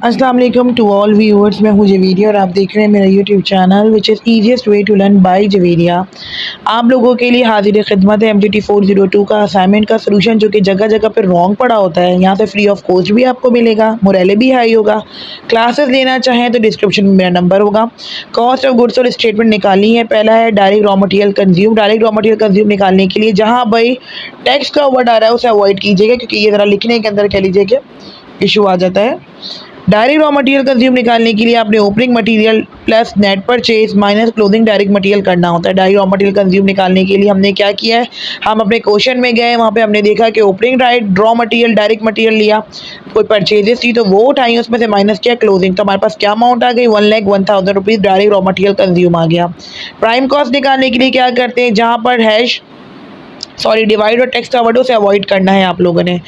अस्सलाम वालेकुम to all viewers. मैं हूं जवेरिया और आप देख रहे हैं मेरा YouTube channel which is easiest way to learn by Javeria. आप लोगों के लिए हाजिर खिदमत है MGT 402 का असाइनमेंट का सलूशन जो कि जगह जगह पर रॉन्ग पड़ा होता है। यहाँ से फ्री ऑफ कॉस्ट भी आपको मिलेगा, मोरले भी हाई होगा। क्लासेस लेना चाहें तो डिस्क्रिप्शन में मेरा नंबर होगा। कॉस्ट ऑफ गुड्स और स्टेटमेंट निकालनी है। पहला है direct raw material consume. Direct raw material consume निकालने के लिए जहाँ भाई टैक्स का वर्ड आ रहा है उसे अवॉइड कीजिएगा, क्योंकि ये ज़रा लिखने के अंदर कह लीजिए कि इशू आ जाता है। डायरेक्ट रॉ मटेरियल कंज्यूम निकालने के लिए आपने opening material plus net purchase minus clothing direct material करना होता है। डायरेक्ट रॉ मटेरियल कंज्यूम निकालने के लिए हमने क्या किया है, हम अपने क्वेश्चन में गए, वहाँ पे हमने देखा कि opening raw material direct material लिया, कोई परचेजेस थी तो वो उठाई, उसमें से माइनस किया क्लोजिंग, तो हमारे पास क्या अमाउंट आ गई 1,01,000 rupees direct raw material consume आ गया। प्राइम कॉस्ट निकालने के लिए क्या करते हैं, जहाँ पर हैश डिवाइड और टेक्स का वर्ड उसे अवॉइड करना है आप लोगों ने।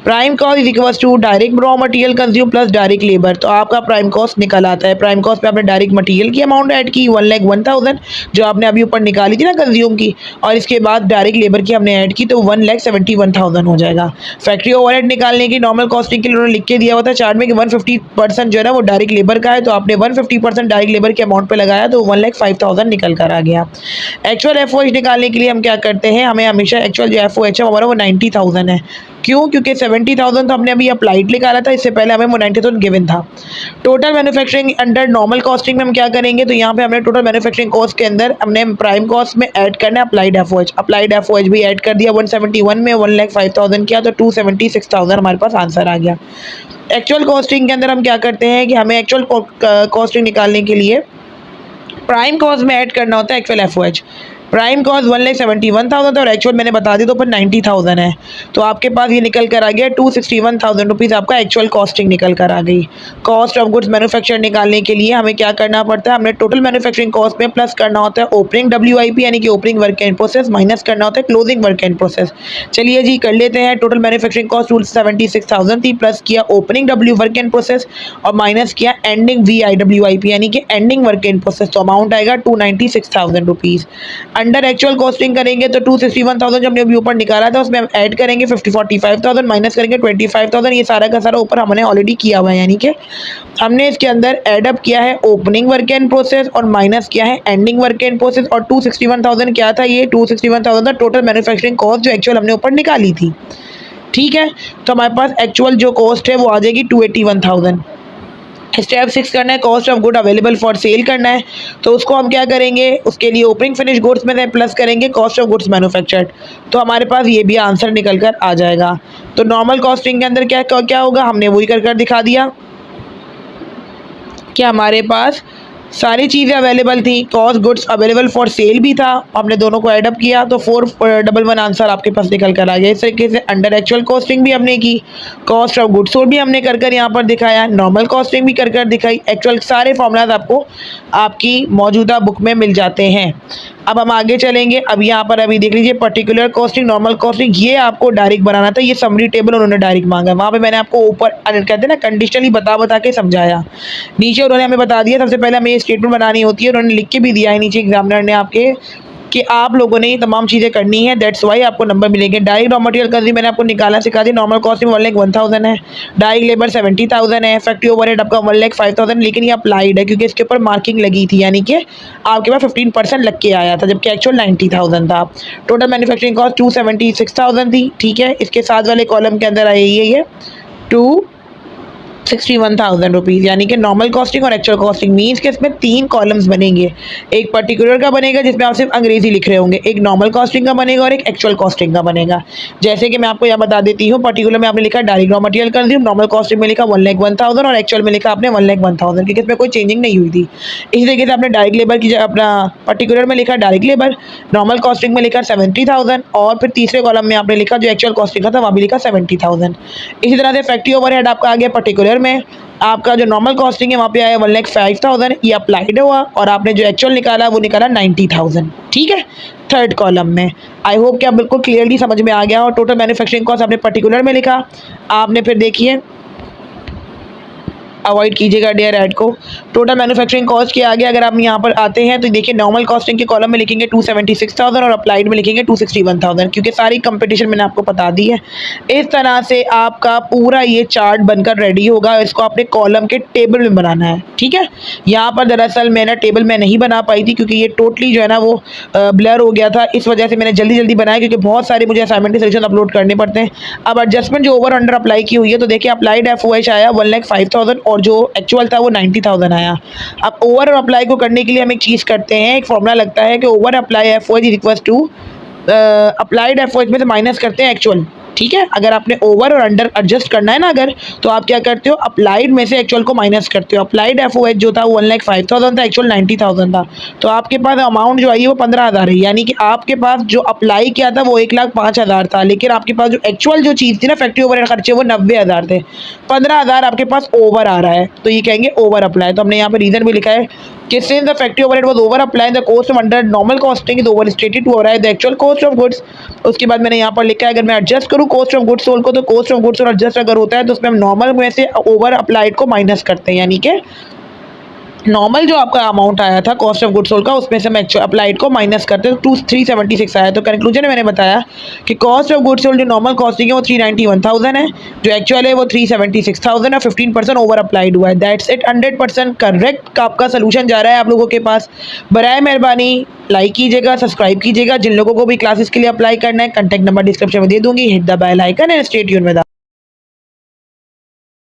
Prime cost is equal to direct raw material consume plus direct labour, तो आपका प्राइम कॉस्ट निकल आता है। प्राइम कॉस्ट पे आपने डायरेक्ट मटेरियल की अमाउंट ऐड की 1,01,000 जो आपने अभी ऊपर निकाली थी ना कंज्यूम की, और इसके बाद डायरेक्ट लेबर की हमने ऐड की तो 1,71,000 हो जाएगा। फैक्ट्री ओवरहेड निकालने की नॉर्मल कॉस्टिंग के लिए उन्होंने लिख के दिया हुआ था चार्ट में कि 150% जो है ना वो डायरेक्ट लेबर का है, तो आपने 150% डायरेक्ट लेबर के अमाउंट पे लगाया तो 1,05,000 निकल कर आ गया। एक्चुअल एफओएच निकालने के लिए हम क्या करते हैं, हमें हमेशा एक्चुअल जो एफओएच है हमारा वो 90,000 है। क्यों? क्योंकि 70,000 तो हमने अभी अप्लाइड निकाला था, इससे पहले हमें वो 90,000 गिवन था। Total manufacturing under normal costing में हम क्या करेंगे, तो यहाँ पे हमने टोटल मैन्युफैक्चरिंग कॉस्ट के अंदर हमने प्राइम कॉस्ट में ऐड करना है अप्लाइड एफओएच। अप्लाइड एफओएच भी ऐड कर दिया 171 में 1,05,000 किया तो 276,000 हमारे पास आंसर आ गया। एक्चुअल कॉस्टिंग के अंदर हम क्या करते हैं कि हमें एक्चुअल कॉस्टिंग निकालने के लिए प्राइम कॉस्ट में ऐड करना होता है एक्चुअल एफओएच। प्राइम कॉस्ट 1,71,000 था और एक्चुअल मैंने बता दी तो ऊपर 90,000 है, तो आपके पास ये निकल कर आ गया 261,000 रुपीज़ आपका एक्चुअल कॉस्टिंग निकल कर आ गई। कॉस्ट ऑफ गुड्स मैन्युफैक्चर निकालने के लिए हमें क्या करना पड़ता है, हमने टोटल मैन्युफैक्चरिंग कॉस्ट में प्लस करना होता है ओपनिंग WIP यानी कि opening work in process, minus करना होता है क्लोजिंग वर्क इन प्रोसेस। चलिए जी कर लेते हैं। टोटल मैन्युफैक्चरिंग कॉस्ट 276,000 थी, प्लस किया ओपनिंग वर्क इन प्रोसेस और माइनस किया एंडिंग VIWIP यानी कि एंडिंग वर्क इन प्रोसेस, तो अमाउंट आएगा 296,000 रुपीज़। अंडर एक्चुअल कॉस्टिंग करेंगे तो 261,000 जो हमने अभी ऊपर निकाला था उसमें हम ऐड करेंगे 45,000 माइनस करेंगे 25,000, ये सारा का सारा ऊपर हमने ऑलरेडी किया हुआ है, यानी कि हमने इसके अंदर ऐड अप किया है ओपनिंग वर्क इन प्रोसेस और माइनस किया है एंडिंग वर्क इन प्रोसेस, और 261,000 क्या था, ये 261,000 था टोटल मैन्युफैक्चरिंग कॉस्ट जो एक्चुअल हमने ऊपर निकाली थी। ठीक है, तो हमारे पास एक्चुअल जो कॉस्ट है वो आ जाएगी 281,000। स्टेप 6 करना है, cost of good available for sale करना है, तो उसको हम क्या करेंगे, उसके लिए ओपनिंग फिनिश गुड्स में से प्लस करेंगे कॉस्ट ऑफ गुड्स मैन्युफैक्चर्ड, तो हमारे पास ये भी आंसर निकल कर आ जाएगा। तो नॉर्मल कॉस्टिंग के अंदर क्या क्या होगा, हमने वही कर दिखा दिया कि हमारे पास सारी चीज़ें अवेलेबल थी, cost goods available for sale भी था, हमने दोनों को ऐड अप किया तो 411 आंसर आपके पास निकल कर आ गया। इस तरीके से अंडर एक्चुअल कॉस्टिंग भी हमने की, कॉस्ट ऑफ गुड्स सोल्ड भी हमने कर यहाँ पर दिखाया, नॉर्मल कॉस्टिंग भी कर दिखाई। एक्चुअल सारे फॉर्मूलाज आपको आपकी मौजूदा बुक में मिल जाते हैं। अब हम आगे चलेंगे। अब यहाँ पर अभी देख लीजिए पर्टिकुलर कॉस्टिंग, नॉर्मल कॉस्टिंग, ये आपको डायरेक्ट बनाना था, ये समरी टेबल उन्होंने डायरेक्ट मांगा, वहाँ पे मैंने आपको ऊपर कहते हैं ना कंडीशनली बता के समझाया, नीचे उन्होंने हमें बता दिया सबसे पहले हमें ये स्टेटमेंट बनानी होती है, उन्होंने लिख के भी दिया है नीचे एग्जामिनर ने आपके कि आप लोगों ने ये तमाम चीज़ें करनी है, दैट्स वाई आपको नंबर मिलेंगे। डायरेक्ट रॉ मटेरियल का मैंने आपको निकालना सिखा दिया, नॉर्मल कॉस्टिंग 1,01,000 है, डायरेक्ट लेबर 70,000 है, फैक्ट्री ओवरहेड आपका 1,05,000, लेकिन ये अप्लाइड है क्योंकि इसके ऊपर मार्किंग लगी थी, यानी कि आपके पास 15% लग के आया था जबकि एक्चुअल 90,000 था। टोटल मैन्युफैक्चरिंग कॉस्ट 276,000 थी। ठीक है, इसके साथ वाले कॉलम के अंदर आई है ये 261,000 रुपीज़, यानी कि नॉर्मल कॉस्टिंग और एक्चुअल कॉस्टिंग मीन्स कि इसमें 3 कॉलम्स बनेंगे, एक पर्टिकुलर का बनेगा जिसमें आप सिर्फ अंग्रेजी लिख रहे होंगे, एक नॉर्मल कॉस्टिंग का बनेगा और एक एक्चुअल कॉस्टिंग का बनेगा। जैसे कि मैं आपको यहाँ बता देती हूँ, पर्टिकुलर में आपने लिखा direct raw material consume, normal costing में लिखा 1,01,000 और एक्चुअल में लिखा आपने 1,01,000, क्योंकि इसमें कोई चेंजिंग नहीं हुई थी। इसी तरीके से आपने डायरेक्ट लेबर की अपना पर्टिकुलर में लिखा डायरेक्ट लेबर, नॉर्मल कॉस्टिंग में लिखा 70,000 और फिर तीसरे कॉलम में आपने लिखा जो एक्चुअल कॉस्टिंग का था वहाँ भी लिखा 70,000। इसी तरह से फैक्ट्री ओवरहेड आपका आ गया पर्टिकुलर में, आपका जो नॉर्मल कॉस्टिंग है वहाँ पे आया 1,05,000, ये अप्लाइड हुआ और आपने जो एक्चुअल निकाला वो निकाला 90,000। ठीक है, थर्ड कॉलम में। आई होप कि आप बिल्कुल क्लियरली समझ में आ गया। और टोटल मैन्युफैक्चरिंग कॉस्ट आपने पर्टिकुलर में लिखा, आपने फिर देखिए अवॉइड कीजिएगा डेयर ऐड को। टोटल मैन्युफैक्चरिंग कॉस्ट के आगे अगर आप यहाँ पर आते हैं तो देखिए नॉर्मल कॉस्टिंग के कॉलम में लिखेंगे 276,000 और अप्लाइड में लिखेंगे 261,000, क्योंकि सारी कंपटीशन मैंने आपको बता दी है। इस तरह से आपका पूरा ये चार्ट बनकर रेडी होगा। इसको आपने कॉलम के टेबल में बनाना है, ठीक है। यहाँ पर दरअसल मैंने टेबल में नहीं बना पाई थी क्योंकि ये टोटली जो है ना वो ब्लर हो गया था, इस वजह से मैंने जल्दी जल्दी बनाया क्योंकि बहुत सारे मुझे असाइनमेंट के सॉल्यूशन अपलोड करने पड़ते हैं। अब एडजस्टमेंट जो ओवर अंडर अप्लाई की हुई है तो देखिए अप्लाइड FOH आया 1,05,000 और जो एक्चुअल था वो 90,000 आया। अब ओवर अप्लाई को करने के लिए हम एक चीज़ करते हैं, एक फॉर्मूला लगता है कि over apply FOH is equal to applied FOH में से माइनस करते हैं एक्चुअल, ठीक है। अगर आपने ओवर और अंडर एडजस्ट करना है ना अगर, तो आप क्या करते हो अप्लाइड में से एक्चुअल को माइनस करते हो। अप्लाइड FOH जो था वो 1,05,000 था, एक्चुअल 90,000 था, तो आपके पास अमाउंट जो आई है वो 15,000 है। यानी कि आपके पास जो अप्लाई किया था वो 1,05,000 था, लेकिन आपके पास जो एक्चुअल जो चीज़ थी ना फैक्ट्री ओवरहेड खर्चे वो 90,000 थे, 15,000 आपके पास ओवर आ रहा है, तो ये कहेंगे ओवर अप्लाई। तो हमने यहाँ पर रीजन भी लिखा है कि since the factory overhead was over apply the cost of under normal costing is over stated to arrive the actual cost of goods. उसके बाद मैंने यहाँ पर लिखा है अगर मैं एडजस्ट करूँ कॉस्ट ऑफ गुड्स सोल्ड को, तो कॉस्ट ऑफ गुड्स और एडजस्ट अगर होता है तो उसमें हम नॉर्मल में से ओवर अप्लाइड को माइनस करते हैं, यानी कि नॉर्मल जो आपका अमाउंट आया था कॉस्ट ऑफ गुड्स सोल्ड का उसमें से हम अप्लाइड को माइनस करते हैं, तो 376 आया। तो कंक्लूजन में मैंने बताया कि कॉस्ट ऑफ गुड्स सोल्ड जो नॉर्मल कॉस्टिंग है वो 391,000 है, जो एक्चुअल है वो 376,000 है, 15% ओवर अप्लाइड हुआ है। दैट्स इट, 100% करेक्ट आपका सोल्यूशन जा रहा है आप लोगों के पास। बराए मेहरबानी लाइक कीजिएगा, सब्सक्राइब कीजिएगा। जिन लोगों को भी क्लासेस के लिए अप्लाई करना है कॉन्टैक्ट नंबर डिस्क्रिप्शन में दे दूंगी। Hit the bell icon and stay tuned with us.